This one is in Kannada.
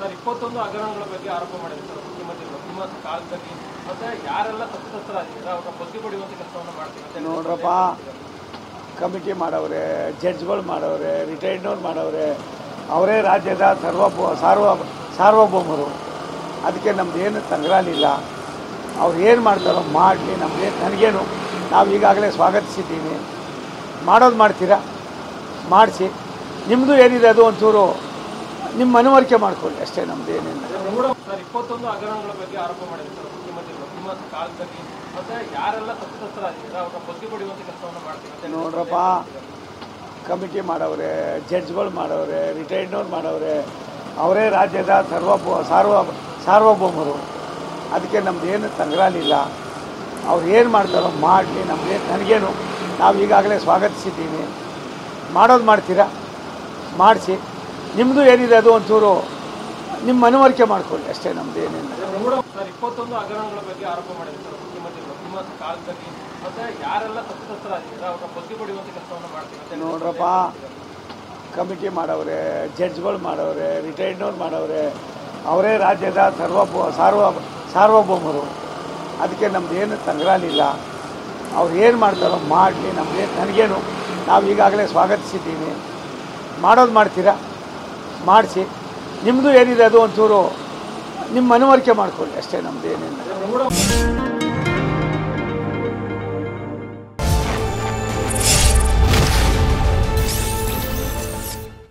ಸರ್ 21 ಹಗರಣಗಳ ಬಗ್ಗೆ ಆರೋಪ ಮಾಡಿದ್ರು ಸರ್ ಮುಖ್ಯಮಂತ್ರಿಗಳು ನಿಮ್ಮ ಕಾಲದಲ್ಲಿ ಮತ್ತೆ ಯಾರೆಲ್ಲ ತಪ್ಪಿತಸ್ಥರಾಗಿದ್ದಾರೆ ಅವರ ಬಗ್ಗೆ ಪಡೆಯುವಂತ ಕೆಲಸವನ್ನು ಮಾಡ್ತೀವಿ ನೋಡ್ರಪ್ಪ. ಕಮಿಟಿ ಮಾಡವ್ರೆ, ಜಡ್ಜ್ಗಳು ಮಾಡವ್ರೆ, ರಿಟೈರ್ಡ್ನವ್ರು ಮಾಡವ್ರೆ, ಅವರೇ ರಾಜ್ಯದ ಸಾರ್ವಭೌಮರು. ಅದಕ್ಕೆ ನಮ್ಮದೇನು ತಗರಾಲಿಲ್ಲ. ಅವ್ರು ಏನು ಮಾಡ್ತಾರೋ ಮಾಡಲಿ, ನನಗೇನು. ನಾವು ಈಗಾಗಲೇ ಸ್ವಾಗತಿಸಿದ್ದೀನಿ. ಮಾಡೋದು ಮಾಡ್ತೀರಾ ಮಾಡಿಸಿ, ನಿಮ್ಮದು ಏನಿದೆ ಅದು ಒಂಚೂರು ನಿಮ್ಮ ಮನವರಿಕೆ ಮಾಡ್ಕೊಳ್ಳಿ ಅಷ್ಟೇ, ನಮ್ಮದು ಏನಿಲ್ಲ. ಸರ್ 21 ಹಗರಣಗಳ ಬಗ್ಗೆ ಆರೋಪ ಮಾಡಿದ್ರು ಸರ್ ಮುಖ್ಯಮಂತ್ರಿಗಳು ನಿಮ್ಮ ಕಾಲದಲ್ಲಿ ಮತ್ತೆ ಯಾರೆಲ್ಲ ತಪ್ಪಿತಸ್ಥರಾಗಿದ್ದಾರೆ ಅವರ ಬಗ್ಗೆ ಪಡೆಯುವಂತ ಕೆಲಸವನ್ನು ಮಾಡ್ತೀವಿ ನೋಡ್ರಪ್ಪ. ಕಮಿಟಿ ಮಾಡವ್ರೆ, ಜಡ್ಜ್ಗಳು ಮಾಡವ್ರೆ, ರಿಟೈರ್ಡ್ನವ್ರು ಮಾಡವ್ರೆ, ಅವರೇ ರಾಜ್ಯದ ಸಾರ್ವಭೌಮರು. ಅದಕ್ಕೆ ನಮ್ಮದೇನು ತಗರಾಲಿಲ್ಲ. ಅವ್ರು ಏನು ಮಾಡ್ತಾರೋ ಮಾಡಲಿ, ನನಗೇನು. ನಾವು ಈಗಾಗಲೇ ಸ್ವಾಗತಿಸಿದ್ದೀನಿ. ಮಾಡೋದು ಮಾಡ್ತೀರಾ ಮಾಡಿಸಿ, ನಿಮ್ಮದು ಏನಿದೆ ಅದು ಒಂಚೂರು ನಿಮ್ಮ ಮನವರಿಕೆ ಮಾಡ್ಕೊಳ್ಳಿ ಅಷ್ಟೇ, ನಮ್ಮದು ಏನಿಲ್ಲ. ಸರ್ 21 ಹಗರಣಗಳ ಬಗ್ಗೆ ಆರೋಪ ಮಾಡಿದ್ರು ಸರ್ ಮುಖ್ಯಮಂತ್ರಿಗಳು ನಿಮ್ಮ ಕಾಲದಲ್ಲಿ ಮತ್ತೆ ಯಾರೆಲ್ಲ ತಪ್ಪಿತಸ್ಥರಾಗಿದ್ದಾರೆ ಅವರ ಬಗ್ಗೆ ಪಡೆಯುವಂತ ಕೆಲಸವನ್ನು ಮಾಡ್ತೀವಿ ನೋಡ್ರಪ್ಪ. ಕಮಿಟಿ ಮಾಡವ್ರೆ, ಜಡ್ಜ್ಗಳು ಮಾಡವ್ರೆ, ರಿಟೈರ್ಡ್ನವ್ರು ಮಾಡವ್ರೆ, ಅವರೇ ರಾಜ್ಯದ ಸಾರ್ವಭೌಮರು. ಅದಕ್ಕೆ ನಮ್ಮದೇನು ತಗರಾಲಿಲ್ಲ. ಅವ್ರು ಏನು ಮಾಡ್ತಾರೋ ಮಾಡಲಿ, ನನಗೇನು. ನಾವು ಈಗಾಗಲೇ ಸ್ವಾಗತಿಸಿದ್ದೀನಿ. ಮಾಡೋದು ಮಾಡ್ತೀರಾ ಮಾಡಿಸಿ, ನಿಮ್ಮದು ಏನಿದೆ ಅದು ಒಂಚೂರು ನಿಮ್ಮ ಮನವರಿಕೆ ಮಾಡ್ಕೊಳ್ಳಿ ಅಷ್ಟೇ, ನಮ್ಮದು ಏನಿಲ್ಲ.